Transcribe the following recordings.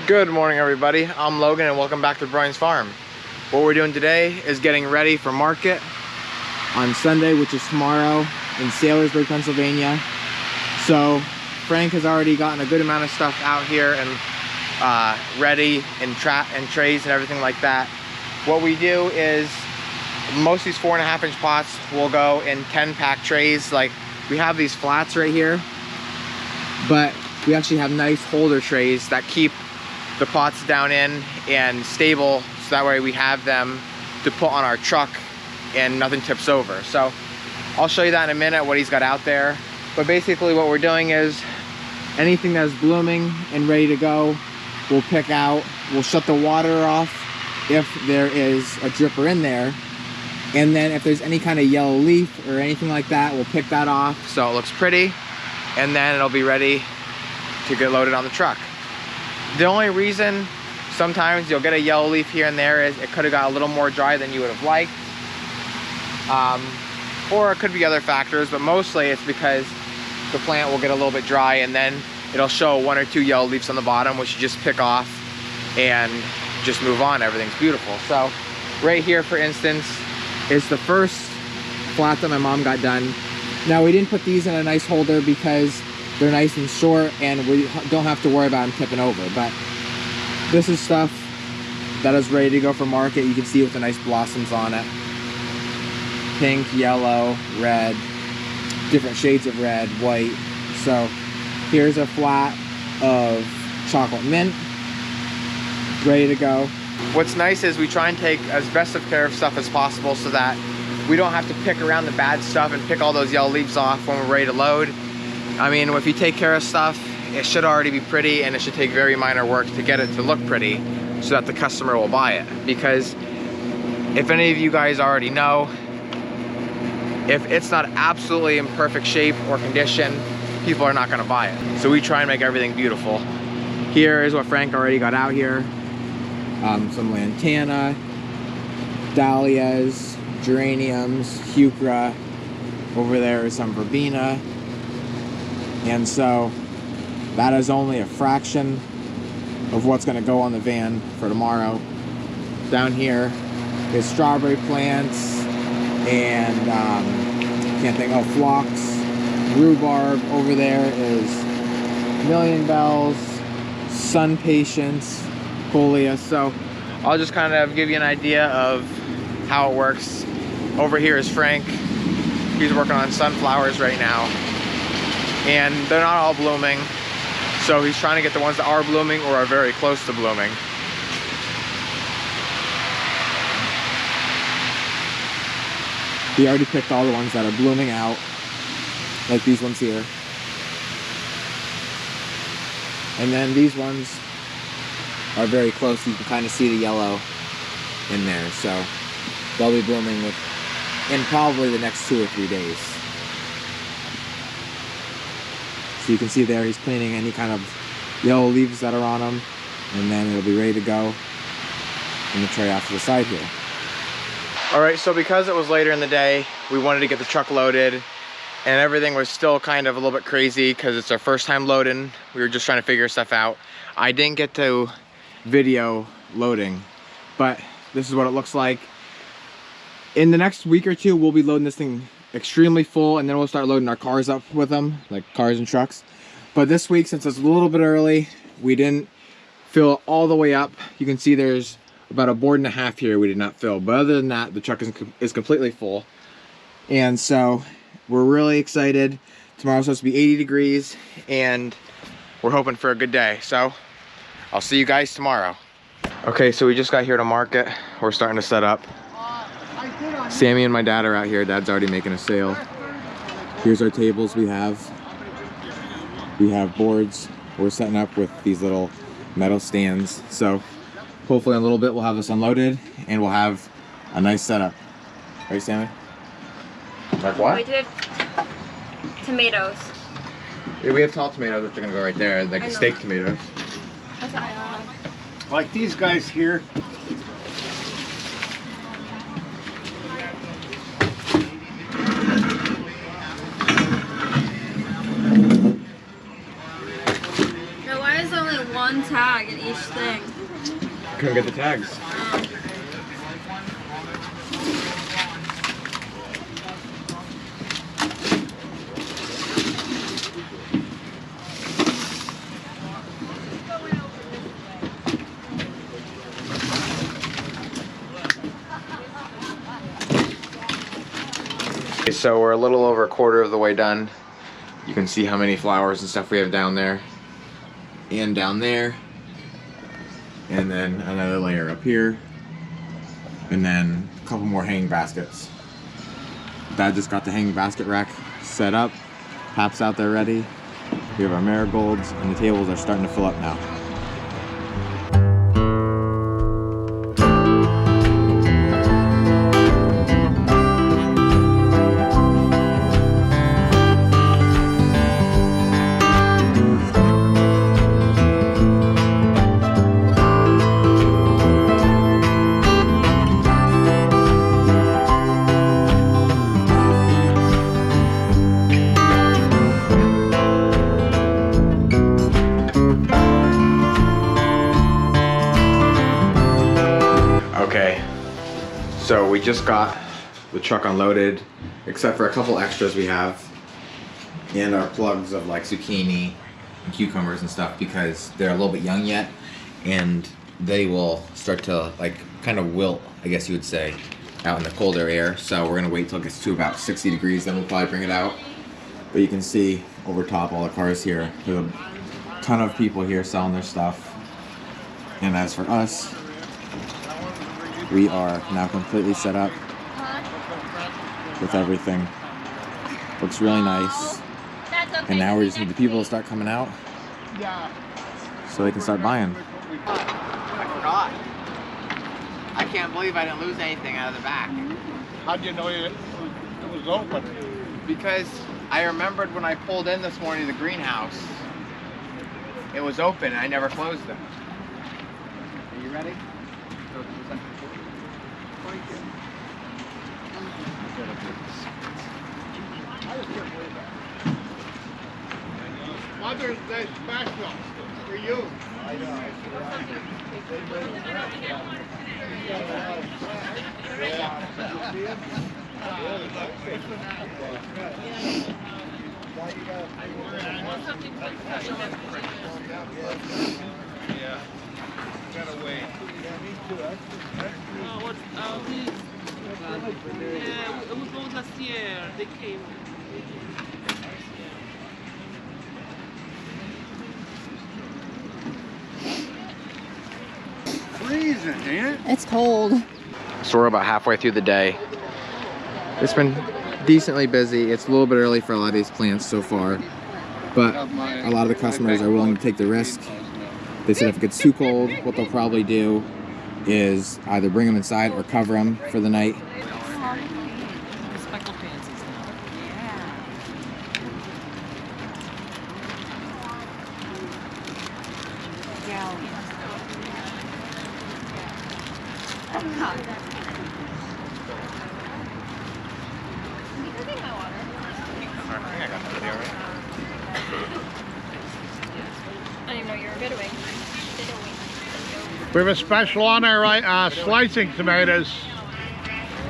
Good morning, everybody. I'm Logan and welcome back to Brian's Farm. What we're doing today is getting ready for market on Sunday, which is tomorrow, in Saylorsburg, Pennsylvania. So Frank has already gotten a good amount of stuff out here and ready and trays and everything like that. What we do is most of these 4.5 inch pots will go in 10-pack trays. Like, we have these flats right here, but we actually have nice holder trays that keep the pots down in and stable, so that way we have them to put on our truck and nothing tips over. So I'll show you that in a minute, what he's got out there. But basically what we're doing is anything that's blooming and ready to go, we'll pick out. We'll shut the water off if there is a dripper in there, and then if there's any kind of yellow leaf or anything like that, we'll pick that off so it looks pretty, and then it'll be ready to get loaded on the truck. The only reason sometimes you'll get a yellow leaf here and there is it could have got a little more dry than you would have liked. Or it could be other factors, but mostly it's because the plant will get a little bit dry and then it'll show 1 or 2 yellow leaves on the bottom, which you just pick off and just move on. Everything's beautiful. So right here, for instance, is the first flat that my mom got done. Now, we didn't put these in a nice holder because they're nice and short and we don't have to worry about them tipping over. But this is stuff that is ready to go for market. You can see with the nice blossoms on it. Pink, yellow, red, different shades of red, white. So here's a flat of chocolate mint, ready to go. What's nice is we try and take as best of care of stuff as possible so that we don't have to pick around the bad stuff and pick all those yellow leaves off when we're ready to load. I mean, if you take care of stuff, it should already be pretty, and it should take very minor work to get it to look pretty so that the customer will buy it. Because if any of you guys already know, if it's not absolutely in perfect shape or condition, people are not gonna buy it. So we try and make everything beautiful. Here is what Frank already got out here. Some lantana, dahlias, geraniums, heuchera. Over there is some verbena. And so that is only a fraction of what's going to go on the van for tomorrow. Down here is strawberry plants and phlox, rhubarb. Over there is million bells, sun patience, coleus. So I'll just kind of give you an idea of how it works. Over here is Frank. He's working on sunflowers right now, and they're not all blooming, so he's trying to get the ones that are blooming or are very close to blooming. He already picked all the ones that are blooming out, like these ones here. And then these ones are very close. You can kind of see the yellow in there, so they'll be blooming in probably the next 2 or 3 days. So you can see there he's cleaning any kind of yellow leaves that are on them, and then it'll be ready to go in the tray off to the side here. All right, so because it was later in the day, we wanted to get the truck loaded, and everything was still kind of a little bit crazy because it's our first time loading. We were just trying to figure stuff out. I didn't get to video loading, but this is what it looks like. In the next week or two, we'll be loading this thing extremely full, and then we'll start loading our cars up with them, like cars and trucks. But this week, since it's a little bit early, we didn't fill all the way up. You can see there's about 1.5 boards here we did not fill, but other than that, the truck is completely full. And so we're really excited. Tomorrow's supposed to be 80 degrees, and we're hoping for a good day. So I'll see you guys tomorrow. Okay, so we just got here to market. We're starting to set up. Sammy and my dad are out here. Dad's already making a sale. Here's our tables we have. We have boards. We're setting up with these little metal stands. So hopefully in a little bit we'll have this unloaded and we'll have a nice setup. Right, Sammy? Like what? We did tomatoes. Yeah, we have tall tomatoes, which are gonna go right there, like steak tomatoes. That's what I want. Like these guys here. Now, why is there only one tag in each thing. Couldn't get the tags. Okay, so we're a little over a quarter of the way done. You can see how many flowers and stuff we have down there and down there, and then another layer up here, and then a couple more hanging baskets. Dad just got the hanging basket rack set up. Pap's out there ready. We have our marigolds, and the tables are starting to fill up now. Okay, so we just got the truck unloaded, except for a couple extras we have, and our plugs of like zucchini and cucumbers and stuff, because they're a little bit young yet, and they will start to like kind of wilt, I guess you would say, out in the colder air. So we're gonna wait till it gets to about 60 degrees, then we'll probably bring it out. But you can see over top all the cars here. There's a ton of people here selling their stuff. And as for us, we are now completely set up with everything. Looks really nice. That's okay. And now we just need the people to start coming out so they can start buying. I forgot. I can't believe I didn't lose anything out of the back. How'd you know it was open? Because I remembered when I pulled in this morning to the greenhouse, it was open and I never closed them. Are you ready? Mother's Day special for you. Yeah. Gotta wait. We bought last year. They came. Freezing, ain't it? It's cold. So we're about halfway through the day. It's been decently busy. It's a little bit early for a lot of these plants so far, but a lot of the customers are willing to take the risk. They said if it gets too cold, what they'll probably do is either bring them inside or cover them for the night. I didn't know you were videoing. We have a special on our slicing tomatoes.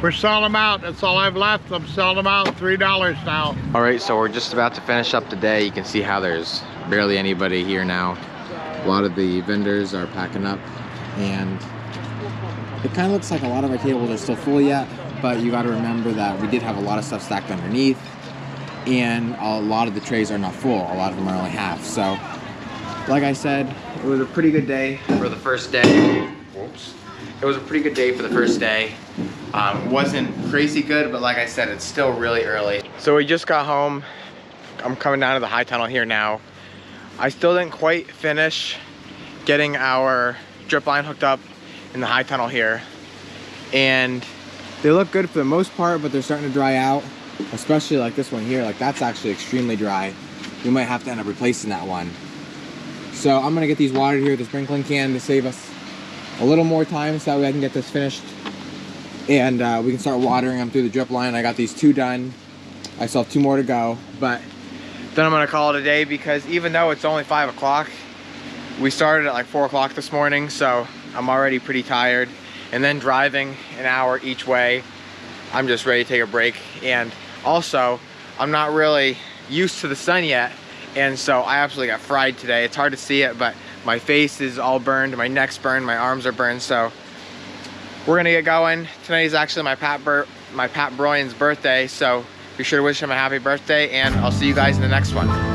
We're selling them out. That's all I've left. I'm selling them out $3 now. All right, so we're just about to finish up the day. You can see how there's barely anybody here now. A lot of the vendors are packing up, and it kind of looks like a lot of our tables are still full yet, but you got to remember that we did have a lot of stuff stacked underneath, and a lot of the trays are not full. A lot of them are only half. So like I said, it was a pretty good day for the first day. Whoops. It was a pretty good day for the first day. Wasn't crazy good, but like I said, it's still really early. So we just got home. I'm coming down to the high tunnel here now. I still didn't quite finish getting our drip line hooked up in the high tunnel here. And they look good for the most part, but they're starting to dry out, especially like this one here. Like that's actually extremely dry. We might have to end up replacing that one. So I'm gonna get these watered here with the sprinkling can to save us a little more time so that way I can get this finished. And we can start watering them through the drip line. I got these 2 done. I still have 2 more to go, but then I'm gonna call it a day because even though it's only 5 o'clock, We started at like 4 o'clock this morning, so I'm already pretty tired. And then driving an hour each way, I'm just ready to take a break. And also, I'm not really used to the sun yet, and so I absolutely got fried today. It's hard to see it, but my face is all burned, my neck's burned, my arms are burned, so we're gonna get going. Today is actually my Pat Broyan's birthday, so be sure to wish him a happy birthday, and I'll see you guys in the next one.